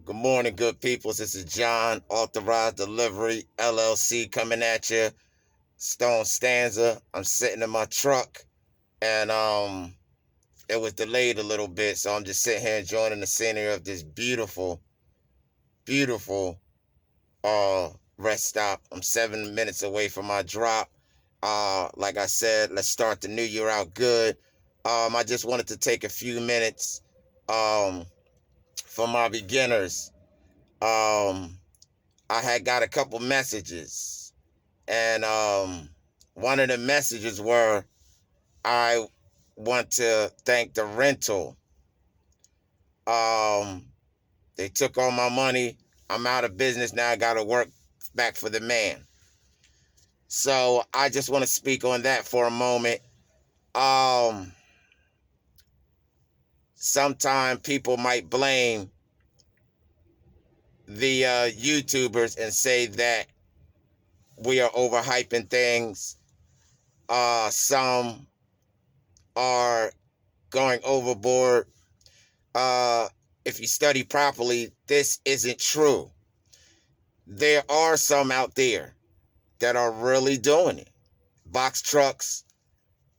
Good morning, good peoples. This is John, Authorized Delivery, LLC, coming at you. Stone Stanza. I'm sitting in my truck, and it was delayed a little bit, so I'm just sitting here enjoying the scenery of this beautiful, beautiful rest stop. I'm 7 minutes away from my drop. Like I said, let's start the new year out good. I just wanted to take a few minutes for my beginners. I had got a couple messages, and one of the messages were, I want to thank the rental. Um, they took all my money. I'm out of business now. I got to work back for the man. So I just want to speak on that for a moment. Um, Sometimes people might blame the YouTubers and say that we are overhyping things. Some are going overboard. Uh, if you study properly, this isn't true. There are some out there that are really doing it. Box trucks,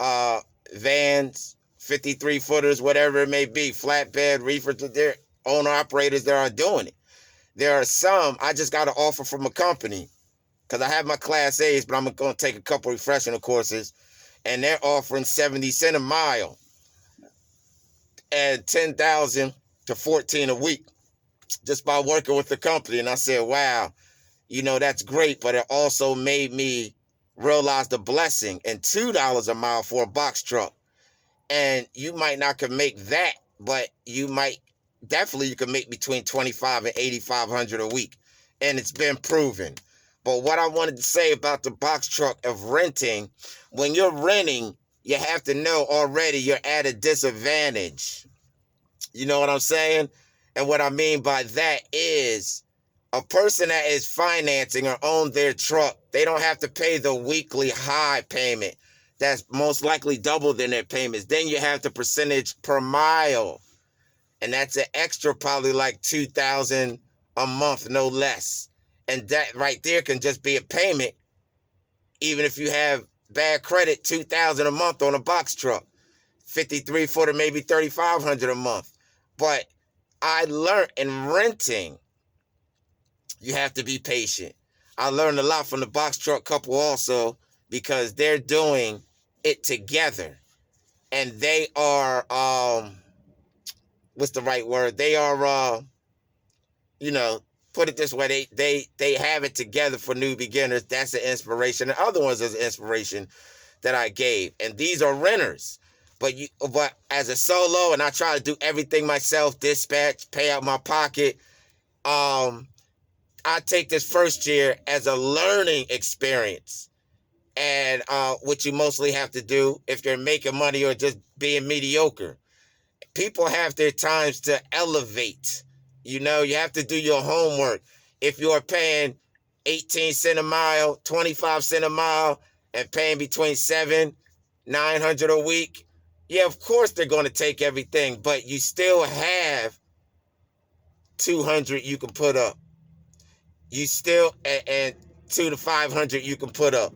uh, vans, 53 footers, whatever it may be, flatbed, reefer, their owner operators that are doing it. There are some, I just got an offer from a company because I have my Class A's, but I'm going to take a couple refresher courses, and they're offering 70 cents a mile and 10,000 to 14 a week just by working with the company. And I said, wow, that's great. But it also made me realize the blessing and $2 a mile for a box truck. And you might not can make that, but you can make between 25 and 8,500 a week. And it's been proven. But what I wanted to say about the box truck of renting, when you're renting, you have to know already you're at a disadvantage. You know what I'm saying? And what I mean by that is a person that is financing or own their truck, they don't have to pay the weekly high payment. That's most likely double than their payments. Then you have the percentage per mile. And that's an extra probably like 2,000 a month, no less. And that right there can just be a payment. Even if you have bad credit, 2,000 a month on a box truck. 53 footer, maybe 3,500 a month. But I learned in renting, you have to be patient. I learned a lot from the box truck couple also because they're doing it together. And they are, what's the right word? They are, you know, put it this way, they have it together for new beginners. That's an inspiration. The other ones is an inspiration that I gave. And these are renters. But as a solo, and I try to do everything myself, dispatch, pay out my pocket. I take this first year as a learning experience. And what you mostly have to do if you're making money or just being mediocre. People have their times to elevate. You have to do your homework. If you're paying 18 cents a mile, 25 cents a mile, and paying between 900 a week, yeah, of course they're going to take everything, but you still have 200 you can put up. You still, and 2 to 500 you can put up.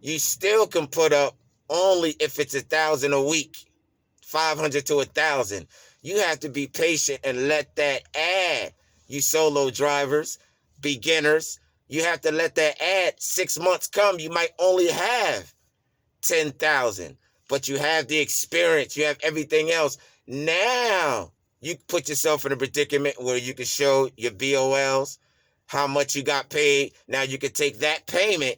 You still can put up only if it's 1,000 a week, 500 to 1,000. You have to be patient and let that add. You solo drivers, beginners, you have to let that add. 6 months come, you might only have 10,000, but you have the experience, you have everything else. Now you put yourself in a predicament where you can show your BOLs, how much you got paid. Now you can take that payment,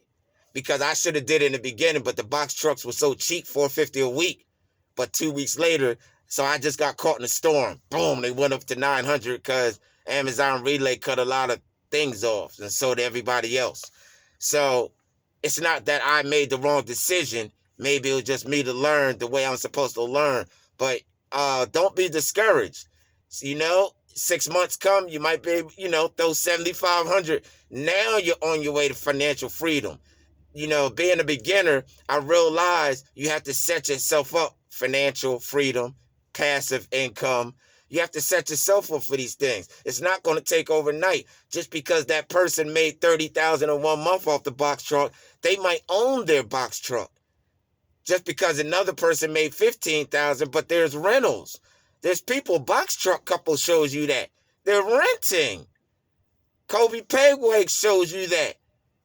because I should have did it in the beginning, but the box trucks were so cheap, $450 a week. But 2 weeks later, so I just got caught in a storm. Boom, they went up to 900 because Amazon Relay cut a lot of things off, and so did everybody else. So it's not that I made the wrong decision. Maybe it was just me to learn the way I'm supposed to learn. But don't be discouraged. 6 months come, you might be, throw 7,500. Now you're on your way to financial freedom. Being a beginner, I realized you have to set yourself up. Financial freedom, passive income. You have to set yourself up for these things. It's not going to take overnight. Just because that person made $30,000 in 1 month off the box truck, they might own their box truck. Just because another person made $15,000, but there's rentals. There's people, box truck couple shows you that. They're renting. Kobe Pegway shows you that.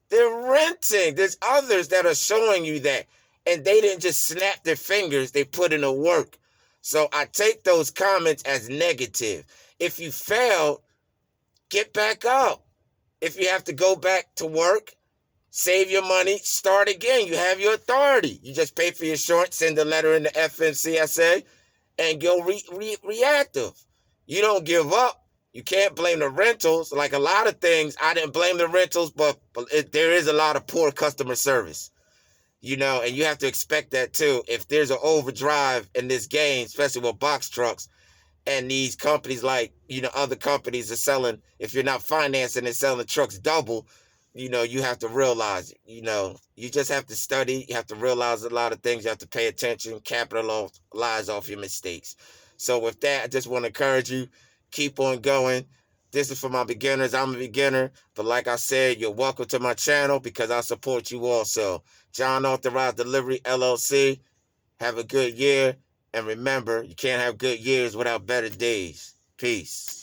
They're renting. There's others that are showing you that. And they didn't just snap their fingers. They put in the work. So I take those comments as negative. If you failed, get back up. If you have to go back to work, save your money, start again. You have your authority. You just pay for your insurance, send a letter in the FMCSA, and go reactive. You don't give up. You can't blame the rentals. Like a lot of things, I didn't blame the rentals, but there is a lot of poor customer service. And you have to expect that too. If there's an overdrive in this game, especially with box trucks, and these companies like, other companies are selling, if you're not financing and selling trucks double, you have to realize, you just have to study. You have to realize a lot of things. You have to pay attention, capitalize off your mistakes. So with that, I just want to encourage you, keep on going. This is for my beginners. I'm a beginner. But like I said, you're welcome to my channel because I support you also. John Authorized Delivery, LLC. Have a good year. And remember, you can't have good years without better days. Peace.